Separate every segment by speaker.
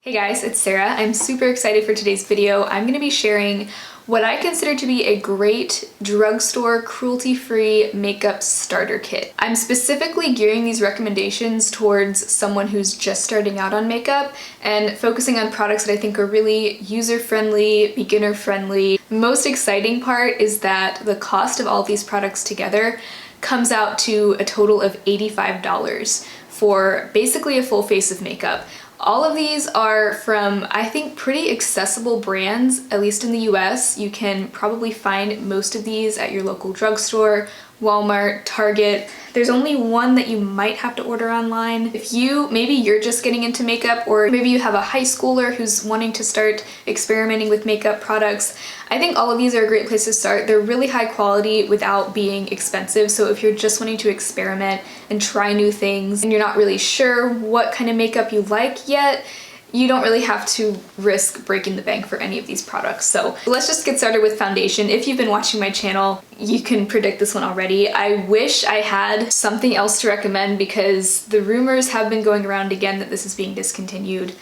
Speaker 1: Hey guys, it's Sarah. I'm super excited for today's video. I'm going to be sharing what I consider to be a great drugstore cruelty-free makeup starter kit. I'm specifically gearing these recommendations towards someone who's just starting out on makeup and focusing on products that I think are really user-friendly, beginner-friendly. The most exciting part is that the cost of all of these products together comes out to a total of $85 for basically a full face of makeup. All of these are from, I think, pretty accessible brands, at least in the US. You can probably find most of these at your local drugstore, Walmart, Target. There's only one that you might have to order online. If maybe you're just getting into makeup, or maybe you have a high schooler who's wanting to start experimenting with makeup products, I think all of these are a great place to start. They're really high quality without being expensive, so if you're just wanting to experiment and try new things and you're not really sure what kind of makeup you like yet, you don't really have to risk breaking the bank for any of these products. So let's just get started with foundation. If you've been watching my channel, you can predict this one already. I wish I had something else to recommend because the rumors have been going around again that this is being discontinued.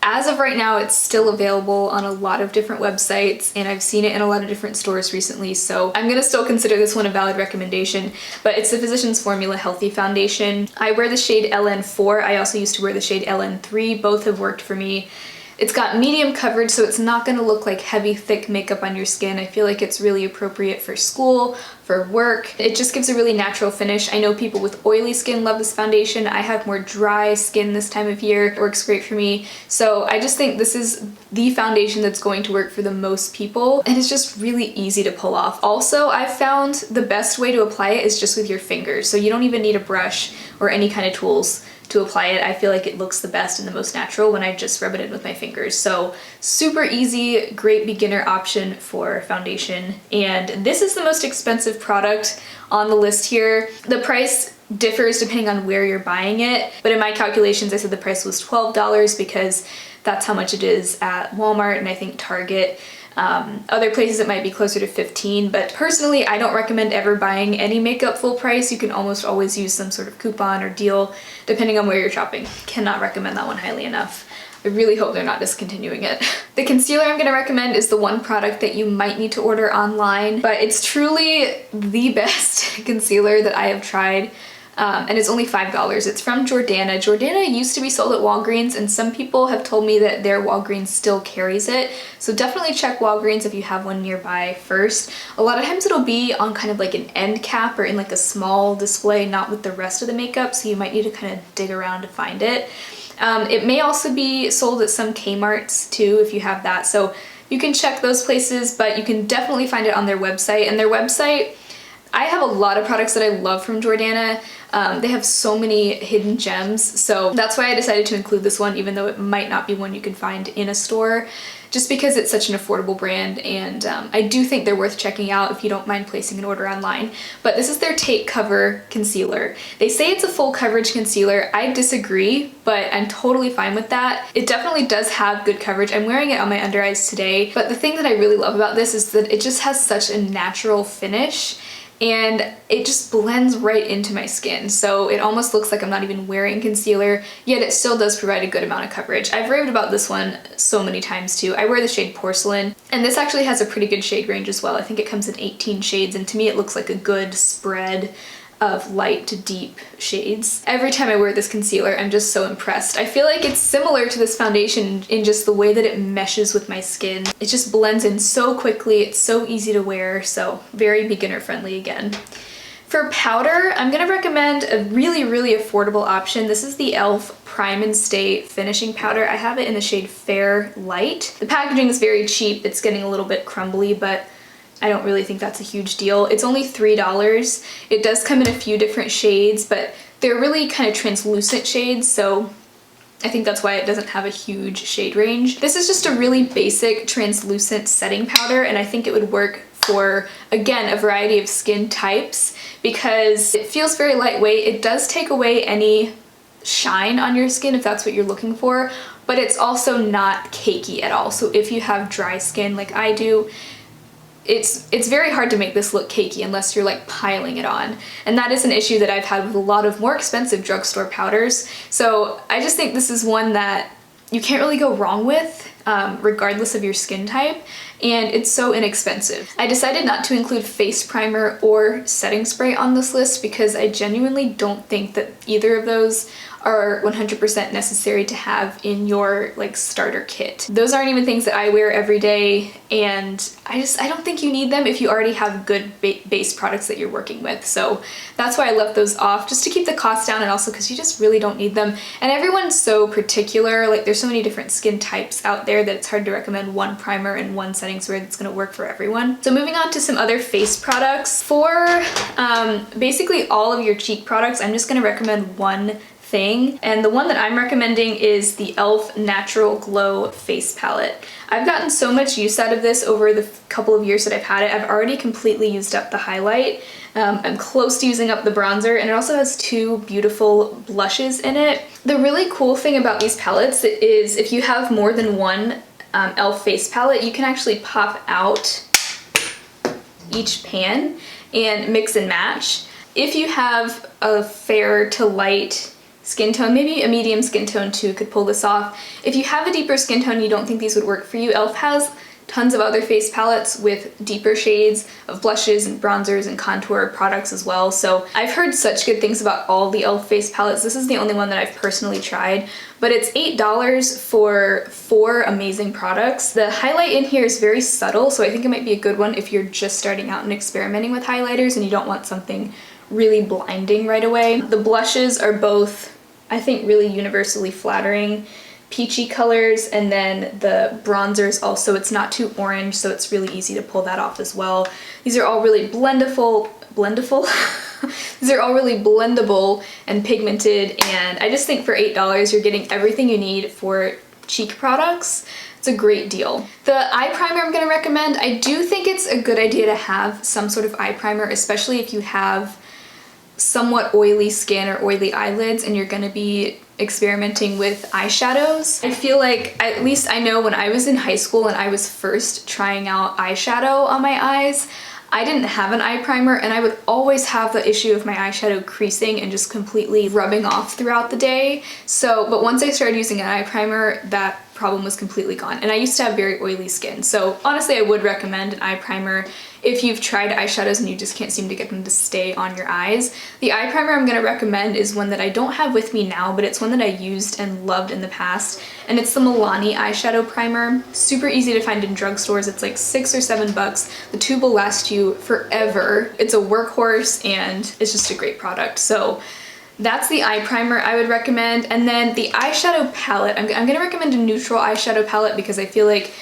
Speaker 1: As of right now, it's still available on a lot of different websites, and I've seen it in a lot of different stores recently, so I'm gonna still consider this one a valid recommendation, but it's the Physicians Formula Healthy Foundation. I wear the shade LN4. I also used to wear the shade LN3. Both have worked for me. It's got medium coverage, so it's not gonna look like heavy, thick makeup on your skin. I feel like it's really appropriate for school, for work. It just gives a really natural finish. I know people with oily skin love this foundation. I have more dry skin this time of year. It works great for me. So I just think this is the foundation that's going to work for the most people, and it's just really easy to pull off. Also, I've found the best way to apply it is just with your fingers, so you don't even need a brush or any kind of tools to apply it. I feel like it looks the best and the most natural when I just rub it in with my fingers. So super easy, great beginner option for foundation. And this is the most expensive product on the list here. The price differs depending on where you're buying it, but in my calculations I said the price was $12 because that's how much it is at Walmart and I think Target. Other places it might be closer to $15, but personally I don't recommend ever buying any makeup full price. You can almost always use some sort of coupon or deal depending on where you're shopping. Cannot recommend that one highly enough. I really hope they're not discontinuing it. The concealer I'm gonna recommend is the one product that you might need to order online, but it's truly the best concealer that I have tried. And it's only $5. It's from Jordana. Jordana used to be sold at Walgreens, and some people have told me that their Walgreens still carries it. So definitely check Walgreens if you have one nearby first. A lot of times it'll be on kind of like an end cap or in like a small display, not with the rest of the makeup, so you might need to kind of dig around to find it. It may also be sold at some Kmarts too if you have that. So you can check those places, but you can definitely find it on their website. And their website, I have a lot of products that I love from Jordana. They have so many hidden gems, so that's why I decided to include this one, even though it might not be one you can find in a store, just because it's such an affordable brand, and I do think they're worth checking out if you don't mind placing an order online. But this is their Take Cover Concealer. They say it's a full coverage concealer. I disagree, but I'm totally fine with that. It definitely does have good coverage. I'm wearing it on my under eyes today, but the thing that I really love about this is that it just has such a natural finish, and it just blends right into my skin. So it almost looks like I'm not even wearing concealer, yet it still does provide a good amount of coverage. I've raved about this one so many times too. I wear the shade Porcelain, and this actually has a pretty good shade range as well. I think it comes in 18 shades, and to me it looks like a good spread of light to deep shades. Every time I wear this concealer, I'm just so impressed. I feel like it's similar to this foundation in just the way that it meshes with my skin. It just blends in so quickly, it's so easy to wear, so very beginner friendly again. For powder, I'm gonna recommend a really, really affordable option. This is the e.l.f. Prime and Stay Finishing Powder. I have it in the shade Fair Light. The packaging is very cheap, it's getting a little bit crumbly, but I don't really think that's a huge deal. It's only $3. It does come in a few different shades, but they're really kind of translucent shades, so I think that's why it doesn't have a huge shade range. This is just a really basic translucent setting powder, and I think it would work for, again, a variety of skin types because it feels very lightweight. It does take away any shine on your skin if that's what you're looking for, but it's also not cakey at all. So if you have dry skin like I do, it's very hard to make this look cakey unless you're like piling it on. And that is an issue that I've had with a lot of more expensive drugstore powders. So I just think this is one that you can't really go wrong with, regardless of your skin type, and it's so inexpensive. I decided not to include face primer or setting spray on this list because I genuinely don't think that either of those are 100% necessary to have in your like starter kit. Those aren't even things that I wear every day, and I don't think you need them if you already have good base products that you're working with. So that's why I left those off, just to keep the cost down, and also because you just really don't need them. And everyone's so particular, like there's so many different skin types out there that it's hard to recommend one primer and one setting spray that's gonna work for everyone. So moving on to some other face products. For basically all of your cheek products, I'm just gonna recommend one thing, and the one that I'm recommending is the e.l.f. Natural Glow Face Palette. I've gotten so much use out of this over the couple of years that I've had it. I've already completely used up the highlight. I'm close to using up the bronzer, and it also has two beautiful blushes in it. The really cool thing about these palettes is if you have more than one e.l.f. face palette, you can actually pop out each pan and mix and match. If you have a fair to light skin tone, maybe a medium skin tone too could pull this off. If you have a deeper skin tone and you don't think these would work for you, e.l.f. has tons of other face palettes with deeper shades of blushes and bronzers and contour products as well. So I've heard such good things about all the e.l.f. face palettes. This is the only one that I've personally tried, but it's $8 for 4 amazing products. The highlight in here is very subtle, so I think it might be a good one if you're just starting out and experimenting with highlighters and you don't want something really blinding right away. The blushes are both, I think, really universally flattering peachy colors, and then the bronzers also, it's not too orange, so it's really easy to pull that off as well. These are all really blendable? These are all really blendable and pigmented, and I just think for $8 you're getting everything you need for cheek products. It's a great deal. The eye primer I'm gonna recommend, I do think it's a good idea to have some sort of eye primer, especially if you have somewhat oily skin or oily eyelids and you're gonna be experimenting with eyeshadows. I feel like, at least I know when I was in high school and I was first trying out eyeshadow on my eyes, I didn't have an eye primer, and I would always have the issue of my eyeshadow creasing and just completely rubbing off throughout the day. So, but once I started using an eye primer, that problem was completely gone. And I used to have very oily skin. So honestly, I would recommend an eye primer if you've tried eyeshadows and you just can't seem to get them to stay on your eyes. The eye primer I'm gonna recommend is one that I don't have with me now, but it's one that I used and loved in the past, and it's the Milani eyeshadow primer. Super easy to find in drugstores. It's like $6 or $7. The tube will last you forever. It's a workhorse and it's just a great product. So that's the eye primer I would recommend. And then the eyeshadow palette, I'm gonna recommend a neutral eyeshadow palette because I feel like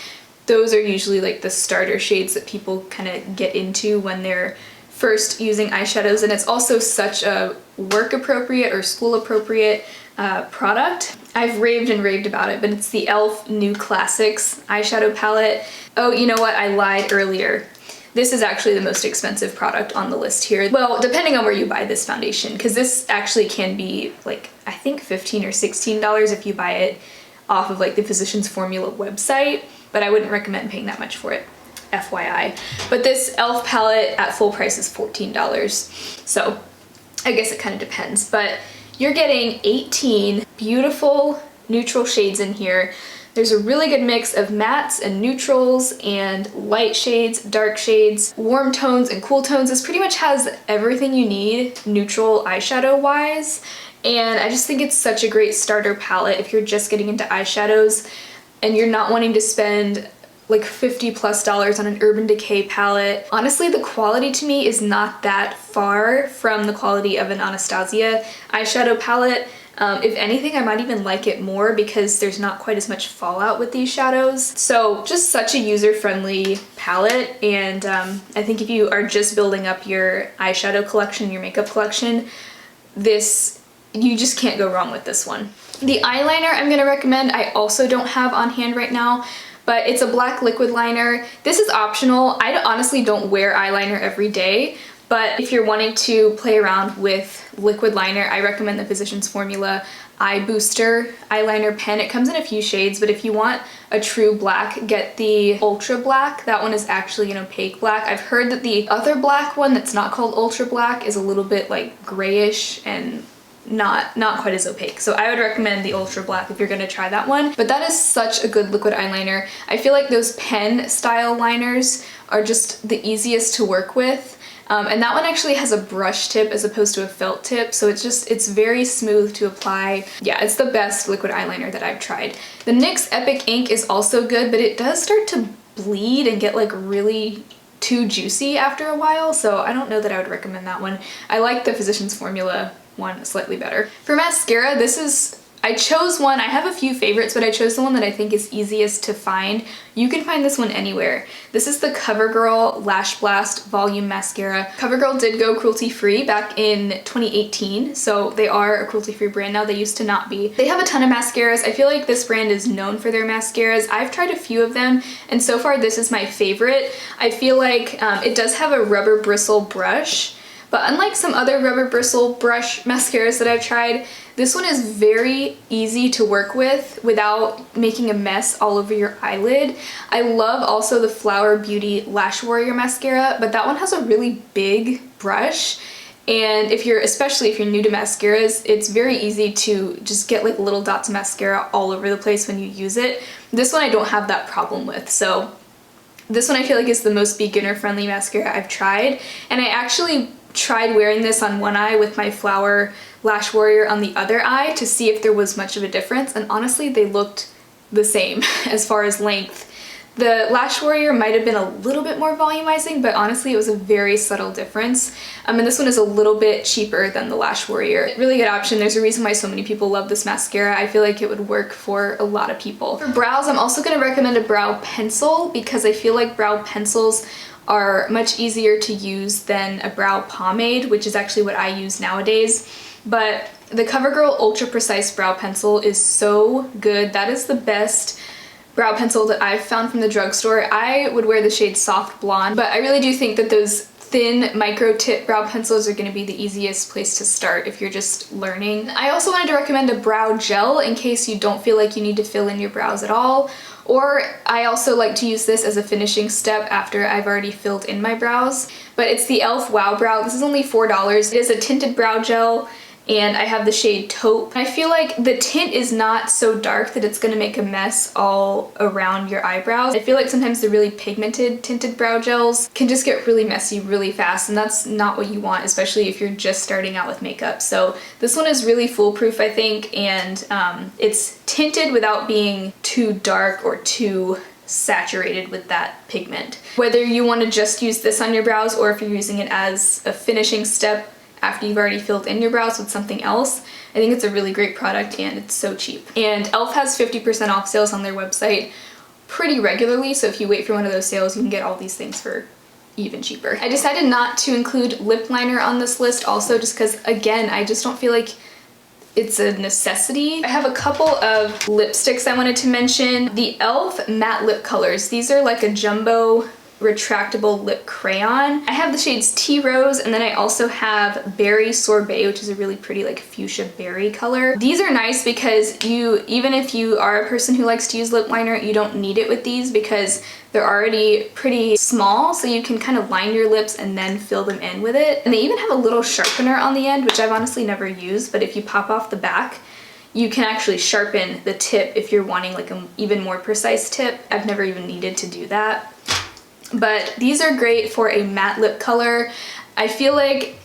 Speaker 1: those are usually like the starter shades that people kind of get into when they're first using eyeshadows, and it's also such a work appropriate or school appropriate product. I've raved and raved about it, but it's the e.l.f. New Classics eyeshadow palette. Oh, you know what? I lied earlier. This is actually the most expensive product on the list here. Well, depending on where you buy this foundation, because this actually can be like, I think $15 or $16 if you buy it off of like the Physicians Formula website, but I wouldn't recommend paying that much for it, FYI. But this e.l.f. palette at full price is $14. So I guess it kind of depends, but you're getting 18 beautiful neutral shades in here. There's a really good mix of mattes and neutrals and light shades, dark shades, warm tones and cool tones. This pretty much has everything you need neutral eyeshadow wise. And I just think it's such a great starter palette if you're just getting into eyeshadows and you're not wanting to spend like $50+ on an Urban Decay palette. Honestly, the quality to me is not that far from the quality of an Anastasia eyeshadow palette. If anything, I might even like it more because there's not quite as much fallout with these shadows. So just such a user-friendly palette, and I think if you are just building up your eyeshadow collection, your makeup collection, you just can't go wrong with this one. The eyeliner I'm gonna recommend, I also don't have on hand right now, but it's a black liquid liner. This is optional. I honestly don't wear eyeliner every day, but if you're wanting to play around with liquid liner, I recommend the Physicians Formula Eye Booster eyeliner pen. It comes in a few shades, but if you want a true black, get the Ultra Black. That one is actually an opaque black. I've heard that the other black one that's not called Ultra Black is a little bit like grayish and not quite as opaque. So I would recommend the Ultra Black if you're gonna try that one. But that is such a good liquid eyeliner. I feel like those pen style liners are just the easiest to work with. And that one actually has a brush tip as opposed to a felt tip, so it's very smooth to apply. Yeah, it's the best liquid eyeliner that I've tried. The NYX Epic Ink is also good, but it does start to bleed and get like really too juicy after a while, so I don't know that I would recommend that one. I like the Physicians Formula one slightly better. For mascara, I chose one, I have a few favorites, but I chose the one that I think is easiest to find. You can find this one anywhere. This is the Covergirl LashBlast Volume Mascara. Covergirl did go cruelty-free back in 2018, so they are a cruelty-free brand now. They used to not be. They have a ton of mascaras. I feel like this brand is known for their mascaras. I've tried a few of them, and so far this is my favorite. I feel like it does have a rubber bristle brush, but unlike some other rubber bristle brush mascaras that I've tried, this one is very easy to work with without making a mess all over your eyelid. I love also the Flower Beauty Lash Warrior mascara, but that one has a really big brush. And especially if you're new to mascaras, it's very easy to just get like little dots of mascara all over the place when you use it. This one I don't have that problem with, so this one I feel like is the most beginner friendly mascara I've tried. And I actually tried wearing this on one eye with my Flower Lash Warrior on the other eye to see if there was much of a difference, and honestly they looked the same as far as length. The Lash Warrior might have been a little bit more volumizing, but honestly it was a very subtle difference. And this one is a little bit cheaper than the Lash Warrior. Really good option. There's a reason why so many people love this mascara. I feel like it would work for a lot of people. For brows, I'm also going to recommend a brow pencil because I feel like brow pencils are much easier to use than a brow pomade, which is actually what I use nowadays. But the CoverGirl Ultra Precise Brow Pencil is so good. That is the best brow pencil that I've found from the drugstore. I would wear the shade Soft Blonde, but I really do think that those thin micro tip brow pencils are going to be the easiest place to start if you're just learning. I also wanted to recommend a brow gel in case you don't feel like you need to fill in your brows at all. Or I also like to use this as a finishing step after I've already filled in my brows. But it's the e.l.f. Wow Brow. This is only $4. It is a tinted brow gel, and I have the shade Taupe. I feel like the tint is not so dark that it's gonna make a mess all around your eyebrows. I feel like sometimes the really pigmented tinted brow gels can just get really messy really fast, and that's not what you want, especially if you're just starting out with makeup. So this one is really foolproof, I think, and it's tinted without being too dark or too saturated with that pigment. Whether you want to just use this on your brows or if you're using it as a finishing step after you've already filled in your brows with something else, I think it's a really great product and it's so cheap. And e.l.f. has 50% off sales on their website pretty regularly, so if you wait for one of those sales, you can get all these things for even cheaper. I decided not to include lip liner on this list also just because, again, I just don't feel like it's a necessity. I have a couple of lipsticks I wanted to mention. The e.l.f. matte lip colors. These are like a jumbo retractable lip crayon. I have the shades Tea Rose, and then I also have Berry Sorbet, which is a really pretty like fuchsia berry color. These are nice because even if you are a person who likes to use lip liner, you don't need it with these because they're already pretty small, so you can kind of line your lips and then fill them in with it. And they even have a little sharpener on the end, which I've honestly never used, but if you pop off the back, you can actually sharpen the tip if you're wanting like an even more precise tip. I've never even needed to do that. But these are great for a matte lip color. I feel like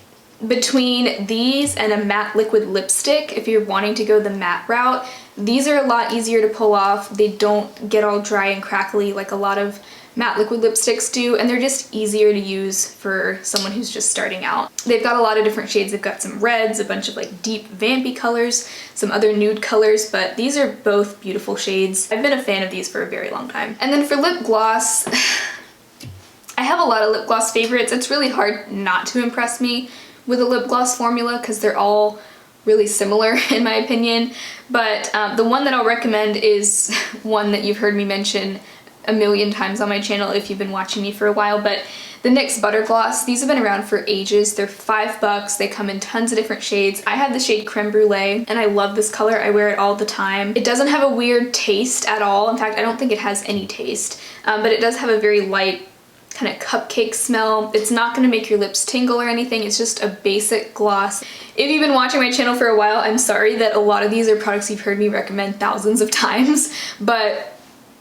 Speaker 1: between these and a matte liquid lipstick, if you're wanting to go the matte route, these are a lot easier to pull off. They don't get all dry and crackly like a lot of matte liquid lipsticks do, and they're just easier to use for someone who's just starting out. They've got a lot of different shades. They've got some reds, a bunch of like deep vampy colors, some other nude colors, but these are both beautiful shades. I've been a fan of these for a very long time. And then for lip gloss, I have a lot of lip gloss favorites. It's really hard not to impress me with a lip gloss formula because they're all really similar in my opinion. But the one that I'll recommend is one that you've heard me mention a million times on my channel if you've been watching me for a while, but the NYX Butter Gloss. These have been around for ages. They're $5. They come in tons of different shades. I have the shade Creme Brulee, and I love this color. I wear it all the time. It doesn't have a weird taste at all. In fact, I don't think it has any taste, but it does have a very light kind of cupcake smell. It's not going to make your lips tingle or anything. It's just a basic gloss. If you've been watching my channel for a while, I'm sorry that a lot of these are products you've heard me recommend thousands of times, but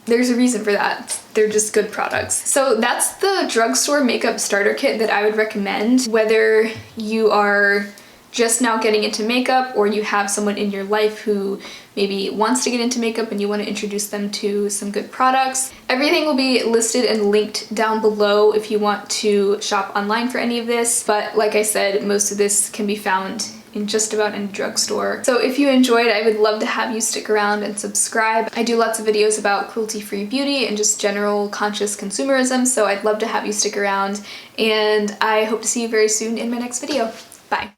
Speaker 1: there's a reason for that. They're just good products. So that's the drugstore makeup starter kit that I would recommend, whether you are just now getting into makeup or you have someone in your life who maybe wants to get into makeup and you want to introduce them to some good products. Everything will be listed and linked down below if you want to shop online for any of this. But like I said, most of this can be found in just about any drugstore. So if you enjoyed, I would love to have you stick around and subscribe. I do lots of videos about cruelty-free beauty and just general conscious consumerism, so I'd love to have you stick around, and I hope to see you very soon in my next video. Bye.